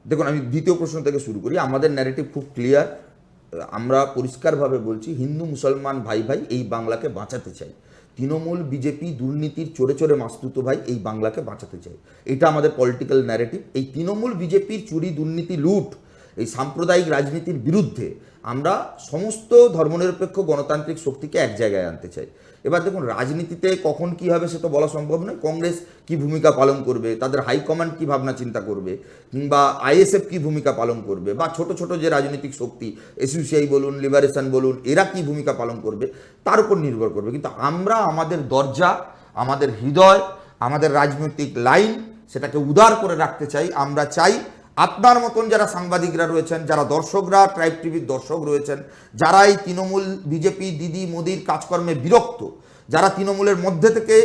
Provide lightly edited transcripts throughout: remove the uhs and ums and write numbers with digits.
দেখুন, আমি দ্বিতীয় প্রশ্ন থেকে শুরু করি। আমাদের ন্যারেটিভ খুব ক্লিয়ার। আমরা পরিষ্কারভাবে বলছি, হিন্দু মুসলমান ভাই ভাই এই বাংলাকে বাঁচাতে চাই। তৃণমূল বিজেপি দুর্নীতির চোরে চোরে মাস্তুতো ভাই এই বাংলাকে বাঁচাতে চাই। এটা আমাদের পলিটিক্যাল ন্যারেটিভ। এই তৃণমূল বিজেপির চুরি দুর্নীতি লুট এই সাম্প্রদায়িক রাজনীতির বিরুদ্ধে আমরা সমস্ত ধর্মনিরপেক্ষ গণতান্ত্রিক শক্তিকে এক জায়গায় আনতে চাই। এবার দেখুন, রাজনীতিতে কখন কী হবে সে তো বলা সম্ভব নয়। কংগ্রেস কী ভূমিকা পালন করবে, তাদের হাইকমান্ড কী ভাবনা চিন্তা করবে, কিংবা আইএসএফ কী ভূমিকা পালন করবে, বা ছোট ছোট যে রাজনৈতিক শক্তি এসইউসিআই বলুন, লিবারেশন বলুন, এরা কী ভূমিকা পালন করবে তার উপর নির্ভর করবে। কিন্তু আমরা আমাদের দরজা, আমাদের হৃদয়, আমাদের রাজনৈতিক লাইন সেটাকে উদার করে রাখতে চাই। আমরা চাই আপনার মতন যারা সাংবাদিকরা রয়েছেন, যারা দর্শকরা, ট্রাইব টিভির দর্শক রয়েছেন, যারা এই তৃণমূল বিজেপি দিদি মোদির কাজকর্মে বিরক্ত, যারা তৃণমূলের মধ্যে থেকে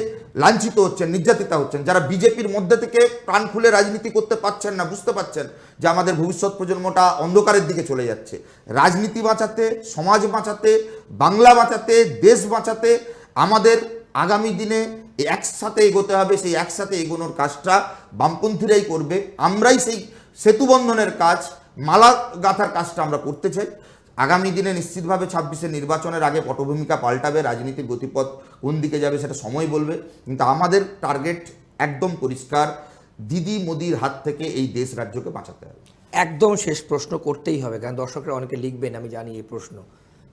লাঞ্ছিত হচ্ছেন, নির্যাতিত হচ্ছেন, যারা বিজেপির মধ্যে থেকে প্রাণ খুলে রাজনীতি করতে পারছেন না, বুঝতে পারছেন যে আমাদের ভবিষ্যৎ প্রজন্মটা অন্ধকারের দিকে চলে যাচ্ছে, রাজনীতি বাঁচাতে, সমাজ বাঁচাতে, বাংলা বাঁচাতে, দেশ বাঁচাতে আমাদের আগামী দিনে একসাথে এগোতে হবে। সেই একসাথে এগোনোর কাজটা বামপন্থীরাই করবে। আমরাই সেই সেতুবন্ধনের কাজ, মালা গাঁথার কাজটা আমরা করতে চাই। আগামী দিনে নিশ্চিতভাবে 26-এর নির্বাচনের আগে পটভূমিকা পাল্টাবে, রাজনীতির গতিপথ কোন দিকে যাবে সেটা সময় বলবে। কিন্তু আমাদের টার্গেট একদম পরিষ্কার, দিদি মোদির হাত থেকে এই দেশ রাজ্যকে বাঁচাতে হবে। একদম শেষ প্রশ্ন করতেই হবে, কারণ দর্শকরা অনেকে লিখবেন, আমি জানি এই প্রশ্ন।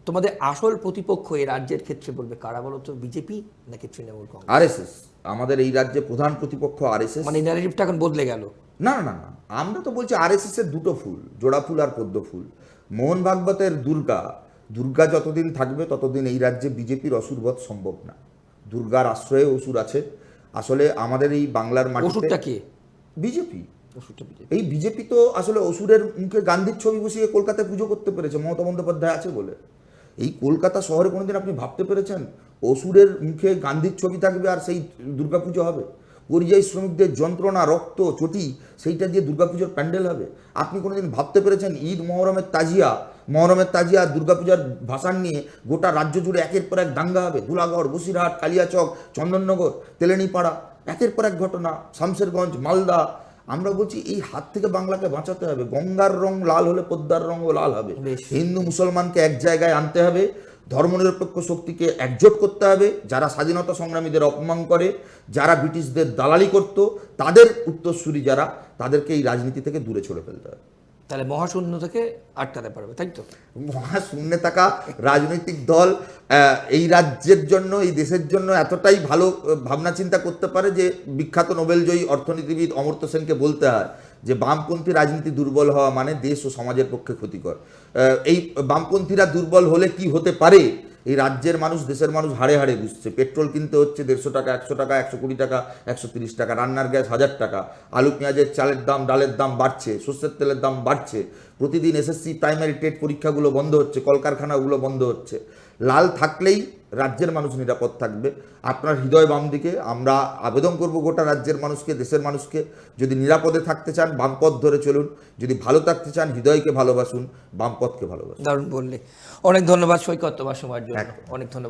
তোমাদের আসল প্রতিপক্ষ এই রাজ্যের ক্ষেত্রে বলবে কারা বলো তো? বিজেপি নাকি তৃণমূল কংগ্রেস? আরএসএস। আমাদের এই রাজ্যে প্রধান প্রতিপক্ষ আরএসএস। মানে ন্যারেটিভটা এখন বদলে গেল। না না না, আমরা তো বলছি আরএসএস এর দুটো ফুল, জোড়া ফুল আর পদ্ম ফুল। মোহন ভাগবতের দুর্গা যতদিন থাকবে ততদিন এই রাজ্যে বিজেপির অসুরবধ সম্ভব না। দুর্গার আশ্রয়ে অসুর আছে। আসলে আমাদের এই বাংলার মাটিতে ওষুধটা কে? বিজেপি। ওষুধটা বিজেপি। এই বিজেপি তো আসলে অসুরের মুখে গান্ধীর ছবি বসিয়ে কলকাতায় পুজো করতে পেরেছে, মমতা বন্দ্যোপাধ্যায় আছে বলে। এই কলকাতা শহরে কোনোদিন আপনি ভাবতে পেরেছেন অসুরের মুখে গান্ধীর ছবি থাকবে আর সেই দুর্গাপুজো হবে? পরিযায়ী শ্রমিকদের যন্ত্রণা, রক্ত, চটি, সেইটা দিয়ে দুর্গাপুজোর প্যান্ডেল হবে? আপনি কোনোদিন ভাবতে পেরেছেন ঈদ মহরমের তাজিয়া দুর্গাপূজার ভাসান নিয়ে গোটা রাজ্য জুড়ে একের পর এক দাঙ্গা হবে? ধুলাগড়, বসিরহাট, কালিয়াচক, চন্দননগর, তেলেনীপাড়া, একের পর এক ঘটনা, শামশেরগঞ্জ, মালদা। আমরা বলছি এই হাত থেকে বাংলাকে বাঁচাতে হবে। গঙ্গার রং লাল হলে পদ্মার রঙও লাল হবে। হিন্দু মুসলমানকে এক জায়গায় আনতে হবে, ধর্মনিরপেক্ষ শক্তিকে একজোট করতে হবে। যারা স্বাধীনতা সংগ্রামীদের অপমান করে, যারা ব্রিটিশদের দালালি করত, তাদের উত্তরসূরি যারা, তাদেরকে এই রাজনীতি থেকে দূরে ছড়ে ফেলতে হবে। তাহলে মহাশূন্য থেকে আটকাতে পারবে, তাই তো? মহাশূন্যে থাকা রাজনৈতিক দল এই রাজ্যের জন্য, এই দেশের জন্য এতটাই ভালো ভাবনা চিন্তা করতে পারে যে বিখ্যাত নোবেলজয়ী অর্থনীতিবিদ অমর্ত্য সেনকে বলতে হয় যে বামপন্থী রাজনীতি দুর্বল হওয়া মানে দেশ ও সমাজের পক্ষে ক্ষতিকর। এই বামপন্থীরা দুর্বল হলে কি হতে পারে এই রাজ্যের মানুষ, দেশের মানুষ হাড়ে হাড়ে বুঝছে। পেট্রোল কিনতে হচ্ছে 150 টাকা, 100 টাকা, 120 টাকা, 130 টাকা, রান্নার গ্যাস 1000 টাকা, আলু পেঁয়াজের চালের দাম, ডালের দাম বাড়ছে, সর্ষের তেলের দাম বাড়ছে, প্রতিদিন এসএসসি প্রাইমারি টেট পরীক্ষাগুলো বন্ধ হচ্ছে, কলকারখানাগুলো বন্ধ হচ্ছে। লাল থাকলেই রাজ্যের মানুষ নিরাপদ থাকবে। আপনার হৃদয় বাম দিকে। আমরা আবেদন করব গোটা রাজ্যের মানুষকে, দেশের মানুষকে, যদি নিরাপদে থাকতে চান বামপথ ধরে চলুন, যদি ভালো থাকতে চান হৃদয়কে ভালোবাসুন, বামপথকে ভালোবাসুন। দারুণ বললে। অনেক ধন্যবাদ সৈকত তোমার সময়ের জন্য। অনেক ধন্যবাদ।